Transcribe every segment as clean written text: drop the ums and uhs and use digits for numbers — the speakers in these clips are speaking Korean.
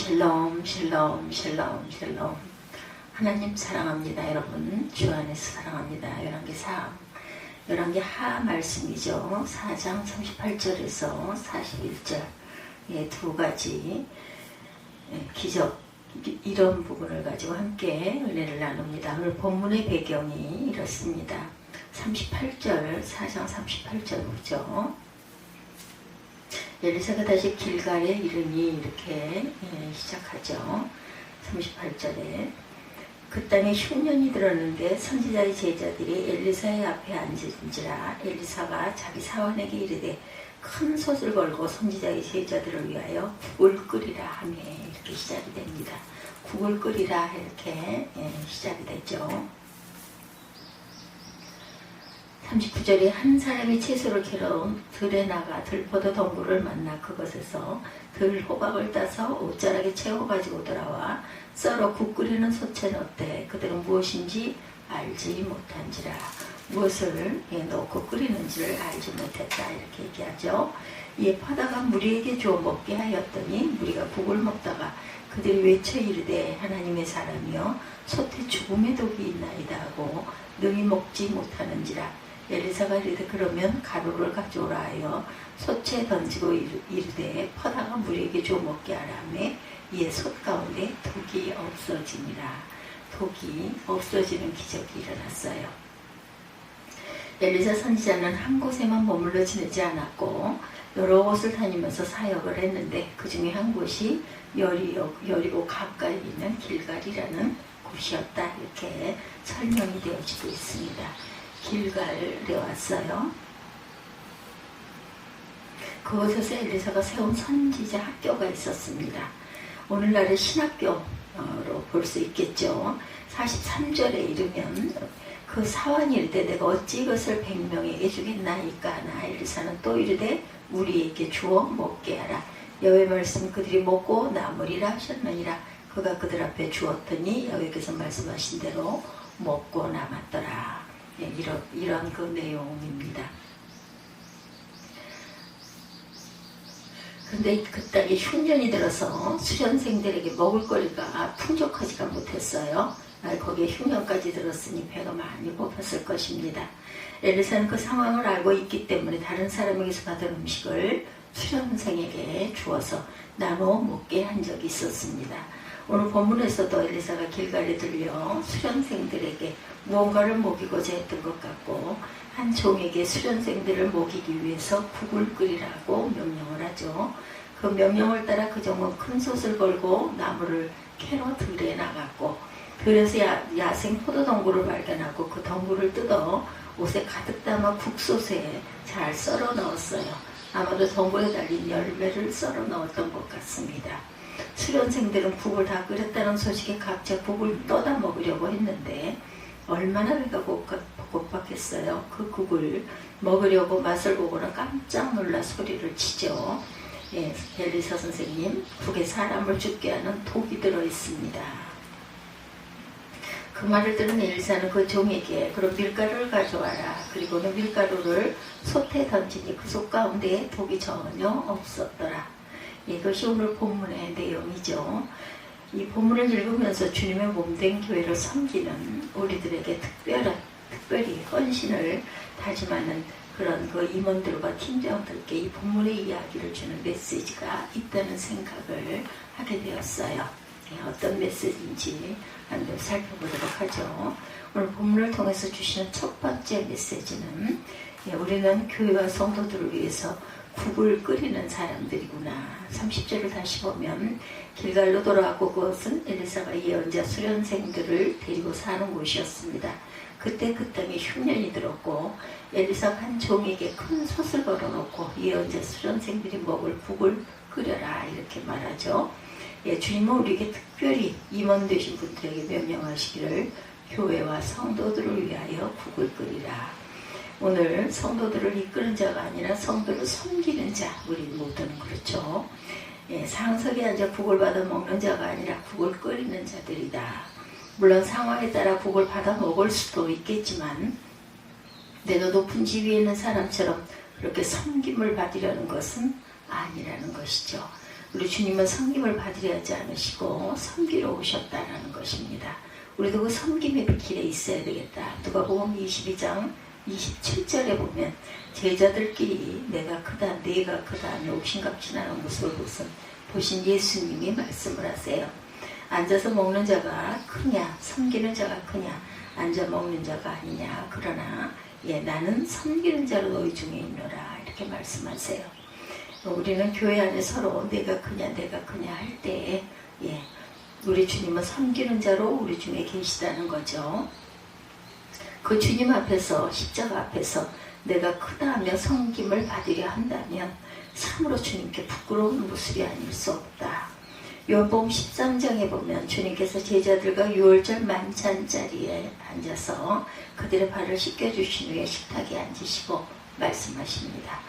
샬롬 샬롬 샬롬 샬롬. 하나님 사랑합니다. 여러분 주 안에서 사랑합니다. 열왕기 하 말씀이죠. 4장 38절에서 41절 두 가지 기적 이런 부분을 가지고 함께 은혜를 나눕니다. 오늘 본문의 배경이 이렇습니다. 38절 4장 38절 보죠. 엘리사가 다시 길갈에 이르니 이렇게 시작하죠. 38절에 그 땅에 흉년이 들었는데 선지자의 제자들이 엘리사의 앞에 앉은지라 엘리사가 자기 사원에게 이르되 큰 솥을 걸고 선지자의 제자들을 위하여 국을 끓이라 하며 이렇게 시작이 됩니다. 국을 끓이라 이렇게 시작이 되죠. 39절에 한 사람이 채소를 캐러 들에 나가 들포도 덩굴을 만나 그것에서 들 호박을 따서 옷자락에 채워 가지고 돌아와 썰어 국 끓이는 솥에 넣되 그들은 무엇인지 알지 못한지라. 무엇을 넣고 끓이는지를 알지 못했다 이렇게 얘기하죠. 이에 퍼다가 무리에게 주어 먹게 하였더니 무리가 국을 먹다가 그들이 외쳐 이르되 하나님의 사람이여 솥에 죽음의 독이 있나이다 하고 능히 먹지 못하는지라. 엘리사가 이르되 그러면 가루를 가져오라 하여 솥에 던지고 이르되 퍼다가 무리에게 주어 먹게 하라매 이에 솥 가운데 독이 없어지니라. 독이 없어지는 기적이 일어났어요. 엘리사 선지자는 한 곳에만 머물러 지내지 않았고 여러 곳을 다니면서 사역을 했는데 그 중에 한 곳이 여리고 가까이 있는 길갈이라는 곳이었다 이렇게 설명이 되어지고 있습니다. 길갈에 왔어요. 그곳에서 엘리사가 세운 선지자 학교가 있었습니다. 오늘날의 신학교로 볼 수 있겠죠. 43절에 이르면 그 사환이 이르되 내가 어찌 이것을 100명에게 주겠나이까 하나 엘리사는 또 이르되 우리에게 주어 먹게 하라. 여호와의 말씀 그들이 먹고 남으리라 하셨느니라. 그가 그들 앞에 주었더니 여호와께서 말씀하신 대로 먹고 남았더라. 이런 그 내용입니다. 근데 그 땅에 흉년이 들어서 수련생들에게 먹을 거리가 풍족하지가 못했어요. 거기에 흉년까지 들었으니 배가 많이 고팠을 것입니다. 엘리사는 그 상황을 알고 있기 때문에 다른 사람에게서 받은 음식을 수련생에게 주어서 나눠 먹게 한 적이 있었습니다. 오늘 본문에서도 엘리사가 길갈에 들려 수련생들에게 무언가를 먹이고자 했던 것 같고 한 종에게 수련생들을 먹이기 위해서 국을 끓이라고 명령을 하죠. 그 명령을 따라 그 종은 큰 솥을 걸고 나무를 캐러 들에 나갔고 들에서 야생 포도 덩굴을 발견하고 그 덩굴을 뜯어 옷에 가득 담아 국솥에 잘 썰어 넣었어요. 아마도 덩굴에 달린 열매를 썰어 넣었던 것 같습니다. 수련생들은 국을 다 끓였다는 소식에 각자 국을 떠다 먹으려고 했는데 얼마나 배가 고팠겠어요. 그 국을 먹으려고 맛을 보고는 깜짝 놀라 소리를 치죠. 엘리사 선생님, 국에 사람을 죽게 하는 독이 들어있습니다. 그 말을 들은 엘리사는 그 종에게 그럼 밀가루를 가져와라. 그리고는 밀가루를 솥에 던지니 그 솥 가운데 독이 전혀 없었더라. 이것이 오늘 본문의 내용이죠. 이 본문을 읽으면서 주님의 몸된 교회를 섬기는 우리들에게 특별히 헌신을 다짐하는 그런 그 임원들과 팀장들께 이 본문의 이야기를 주는 메시지가 있다는 생각을 하게 되었어요. 어떤 메시지인지 한번 살펴보도록 하죠. 오늘 본문을 통해서 주시는 첫 번째 메시지는 우리는 교회와 성도들을 위해서 국을 끓이는 사람들이구나. 30절을 다시 보면 길갈로 돌아왔고 그것은 엘리사가 예언자 수련생들을 데리고 사는 곳이었습니다. 그때 그 땅에 흉년이 들었고 엘리사가 한 종에게 큰 솥을 걸어놓고 예언자 수련생들이 먹을 국을 끓여라 이렇게 말하죠. 주님은 우리에게 특별히 임원 되신 분들에게 명령하시기를 교회와 성도들을 위하여 국을 끓이라. 오늘 성도들을 이끄는 자가 아니라 성도를 섬기는 자, 우리 모두는 그렇죠. 상석에 앉아 국을 받아 먹는 자가 아니라 국을 끓이는 자들이다. 물론 상황에 따라 국을 받아 먹을 수도 있겠지만 내가 높은 지위에 있는 사람처럼 그렇게 섬김을 받으려는 것은 아니라는 것이죠. 우리 주님은 섬김을 받으려 하지 않으시고 섬기러 오셨다라는 것입니다. 우리도 그 섬김의 길에 있어야 되겠다. 누가복음 22장 27절에 보면 제자들끼리 내가 크다 네가 크다 옥신각신하는 모습을 보신 예수님이 말씀을 하세요. 앉아서 먹는 자가 크냐 섬기는 자가 크냐 앉아 먹는 자가 아니냐 그러나 나는 섬기는 자로 너희 중에 있노라 이렇게 말씀하세요. 우리는 교회 안에 서로 내가 크냐 할 때에 우리 주님은 섬기는 자로 우리 중에 계시다는 거죠. 그 주님 앞에서 십자가 앞에서 내가 크다 하며 섬김을 받으려 한다면 참으로 주님께 부끄러운 모습이 아닐 수 없다. 요한복음 13장에 보면 주님께서 제자들과 유월절 만찬 자리에 앉아서 그들의 발을 씻겨주신 후에 식탁에 앉으시고 말씀하십니다.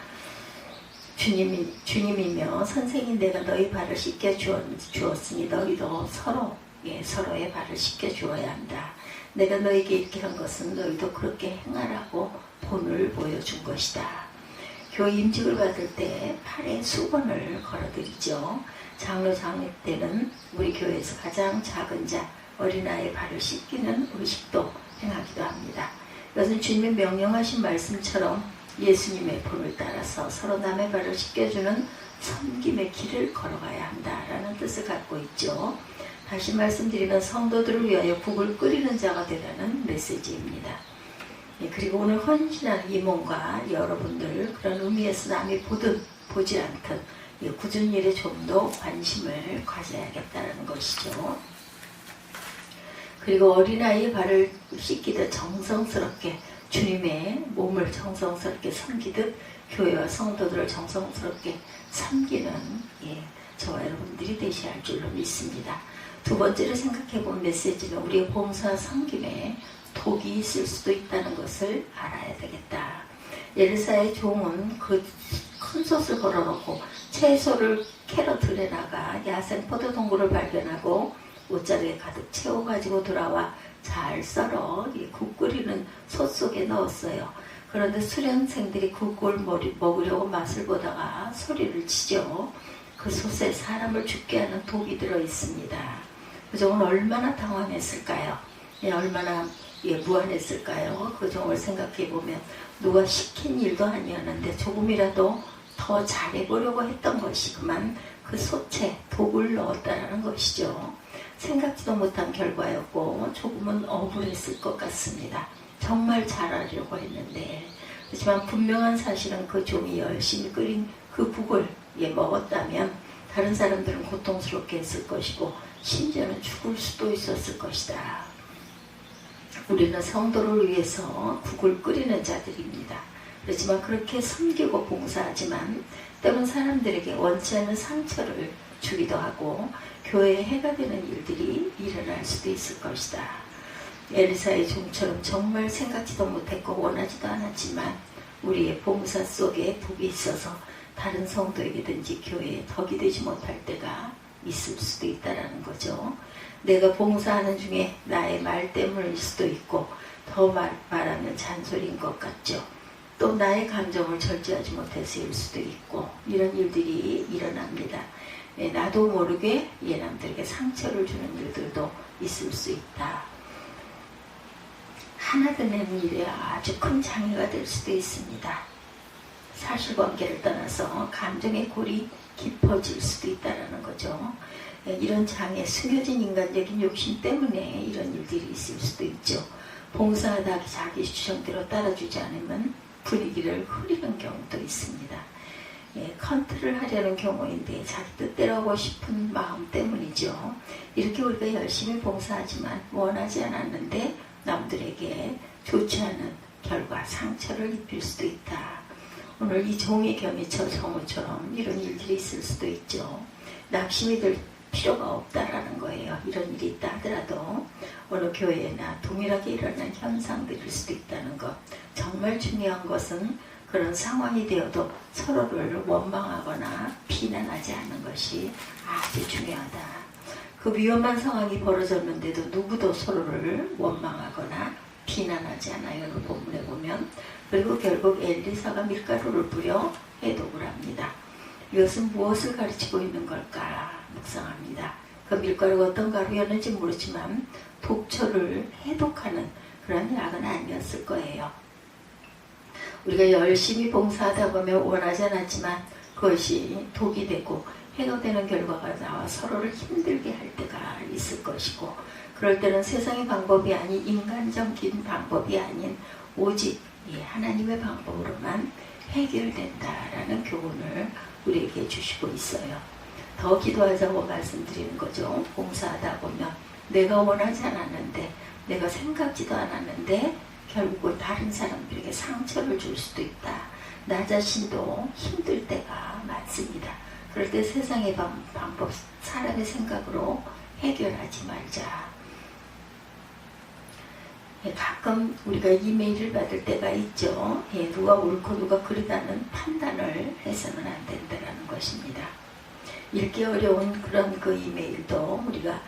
주님이며 선생님 내가 너희 발을 씻겨 주었으니 너희도 서로의 발을 씻겨 주어야 한다. 내가 너에게 이렇게 한 것은 너희도 그렇게 행하라고 본을 보여준 것이다. 교회 임직을 받을 때 팔에 수건을 걸어드리죠. 장로 장례 때는 우리 교회에서 가장 작은 자 어린아이의 발을 씻기는 의식도 행하기도 합니다. 이것은 주님의 명령하신 말씀처럼 예수님의 본을 따라서 서로 남의 발을 씻겨주는 섬김의 길을 걸어가야 한다라는 뜻을 갖고 있죠. 다시 말씀드리면 성도들을 위하여 국을 끓이는 자가 되라는 메시지입니다. 그리고 오늘 헌신한 이몽과 여러분들 그런 의미에서 남이 보든 보지 않든 굳은 일에 좀 더 관심을 가져야겠다는 것이죠. 그리고 어린아이의 발을 씻기듯 정성스럽게 주님의 몸을 정성스럽게 섬기듯 교회와 성도들을 정성스럽게 섬기는 저와 여러분들이 되셔야 할 줄로 믿습니다. 두 번째로 생각해본 메시지는 우리의 봉사 섬김에 독이 있을 수도 있다는 것을 알아야 되겠다. 엘리사의 종은 그 큰 솥을 걸어놓고 채소를 캐러틀에 나가 야생 포도동굴을 발견하고 옷자루에 가득 채워가지고 돌아와 잘 썰어 국 끓이는 솥 속에 넣었어요. 그런데 수련생들이 국을 먹으려고 맛을 보다가 소리를 치죠. 그 솥에 사람을 죽게 하는 독이 들어있습니다. 그 종은 얼마나 당황했을까요? 얼마나 무안했을까요? 그 종을 생각해보면 누가 시킨 일도 아니었는데 조금이라도 더 잘해보려고 했던 것이 그만 그 솥에 독을 넣었다는 것이죠. 생각지도 못한 결과였고 조금은 억울했을 것 같습니다. 정말 잘하려고 했는데 그렇지만 분명한 사실은 그 종이 열심히 끓인 그 국을 먹었다면 다른 사람들은 고통스럽게 했을 것이고 심지어는 죽을 수도 있었을 것이다. 우리는 성도를 위해서 국을 끓이는 자들입니다. 그렇지만 그렇게 섬기고 봉사하지만 때론 사람들에게 원치 않는 상처를 주기도 하고 교회에 해가 되는 일들이 일어날 수도 있을 것이다. 엘리사의 종처럼 정말 생각지도 못했고 원하지도 않았지만 우리의 봉사 속에 독이 있어서 다른 성도에게든지 교회에 덕이 되지 못할 때가 있을 수도 있다는 거죠. 내가 봉사하는 중에 나의 말 때문일 수도 있고 더 말하면 잔소리인 것 같죠. 또 나의 감정을 절제하지 못해서일 수도 있고 이런 일들이 일어납니다. 나도 모르게 남들에게 상처를 주는 일들도 있을 수 있다. 하나 되는 일에 아주 큰 장애가 될 수도 있습니다. 사실관계를 떠나서 감정의 골이 깊어질 수도 있다는 거죠. 이런 장애, 숨겨진 인간적인 욕심 때문에 이런 일들이 있을 수도 있죠. 봉사하다 자기 주장대로 따라주지 않으면 분위기를 흐리는 경우도 있습니다. 컨트롤 하려는 경우인데 자기 뜻대로 하고 싶은 마음 때문이죠. 이렇게 우리가 열심히 봉사하지만 원하지 않았는데 남들에게 좋지 않은 결과, 상처를 입힐 수도 있다. 오늘 이 종의 겸이 저 정우처럼 이런 일들이 있을 수도 있죠. 낙심이 들 필요가 없다라는 거예요. 이런 일이 있다 하더라도 어느 교회나 동일하게 일어난 현상들일 수도 있다는 것. 정말 중요한 것은 그런 상황이 되어도 서로를 원망하거나 비난하지 않는 것이 아주 중요하다. 그 위험한 상황이 벌어졌는데도 누구도 서로를 원망하거나 비난하지 않아요. 오늘 본문에 보면. 그리고 결국 엘리사가 밀가루를 뿌려 해독을 합니다. 이것은 무엇을 가르치고 있는 걸까 묵상합니다. 그 밀가루가 어떤 가루였는지 모르지만 독초를 해독하는 그런 약은 아니었을 거예요. 우리가 열심히 봉사하다 보면 원하지 않았지만 그것이 독이 되고 해가 되는 결과가 나와 서로를 힘들게 할 때가 있을 것이고, 그럴 때는 세상의 방법이 아닌 인간적인 방법이 아닌 오직 하나님의 방법으로만 해결된다라는 교훈을 우리에게 주시고 있어요. 더 기도하자고 말씀드리는 거죠. 봉사하다 보면 내가 원하지 않았는데, 내가 생각지도 않았는데 결국 다른 사람들에게 상처를 줄 수도 있다. 나 자신도 힘들 때가 많습니다. 그럴 때 세상의 방법, 사람의 생각으로 해결하지 말자. 가끔 우리가 이메일을 받을 때가 있죠. 누가 옳고 누가 그르다는 판단을 해서는 안 된다는 것입니다. 읽기 어려운 그런 그 이메일도 우리가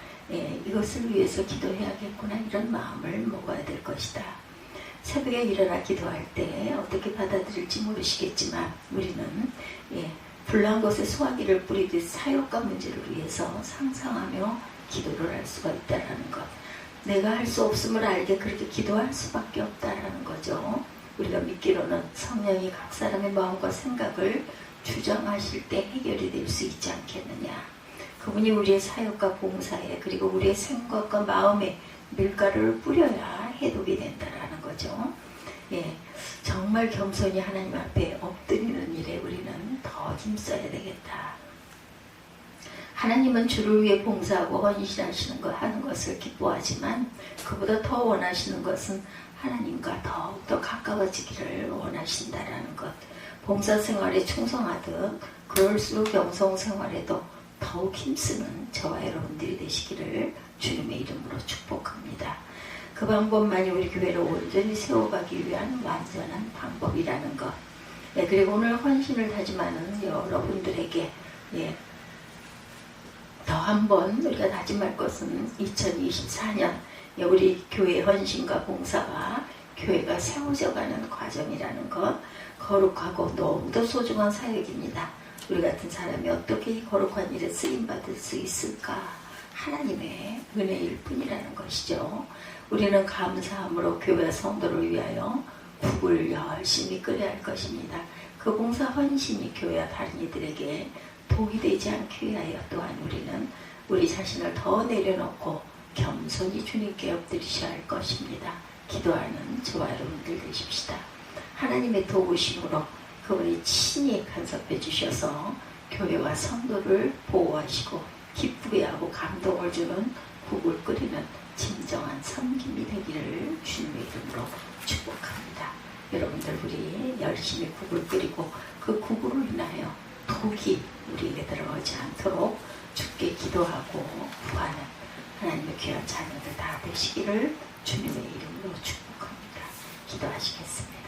이것을 위해서 기도해야겠구나 이런 마음을 먹어야 될 것이다. 새벽에 일어나 기도할 때 어떻게 받아들일지 모르시겠지만 우리는 불난 곳에 소화기를 뿌리듯 사역과 문제를 위해서 상상하며 기도를 할 수가 있다는 것. 내가 할 수 없음을 알게 그렇게 기도할 수밖에 없다라는 거죠. 우리가 믿기로는 성령이 각 사람의 마음과 생각을 주장하실 때 해결이 될 수 있지 않겠느냐. 그분이 우리의 사역과 봉사에 그리고 우리의 생각과 마음에 밀가루를 뿌려야 해독이 된다라는 거죠. 정말 겸손히 하나님 앞에 엎드리는 일에 우리는 더 힘써야 되겠다. 하나님은 주를 위해 봉사하고 헌신하시는 것 하는 것을 기뻐하지만 그보다 더 원하시는 것은 하나님과 더욱더 가까워지기를 원하신다라는 것. 봉사 생활에 충성하듯 그럴수록 영성 생활에도 더욱 힘쓰는 저와 여러분들이 되시기를 주님의 이름으로 축복합니다. 그 방법만이 우리 교회를 온전히 세워가기 위한 완전한 방법이라는 것. 그리고 오늘 헌신을 다짐하는 여러분들에게 더 한 번 우리가 다짐할 것은 2024년 우리 교회 헌신과 봉사와 교회가 세워져가는 과정이라는 것. 거룩하고 너무도 소중한 사역입니다. 우리 같은 사람이 어떻게 이 거룩한 일에 쓰임받을 수 있을까? 하나님의 은혜일 뿐이라는 것이죠. 우리는 감사함으로 교회 성도를 위하여 국을 열심히 끓여야 할 것입니다. 그 봉사 헌신이 교회와 다른 이들에게 독이 되지 않기 위하여 또한 우리는 우리 자신을 더 내려놓고 겸손히 주님께 엎드리셔야 할 것입니다. 기도하는 저와 여러분들 되십시다. 하나님의 도우심으로 그분이 친히 간섭해 주셔서 교회와 성도를 보호하시고 기쁘게 하고 감동을 주는 국을 끓이는 진정한 섬김이 되기를 주님의 이름으로 축복합니다. 여러분들 우리 열심히 국을 끓이고 그 국으로 인하여 독이 우리에게 들어오지 않도록 주께 기도하고 구하는 하나님의 귀한 자녀들 다 되시기를 주님의 이름으로 축복합니다. 기도하시겠습니다.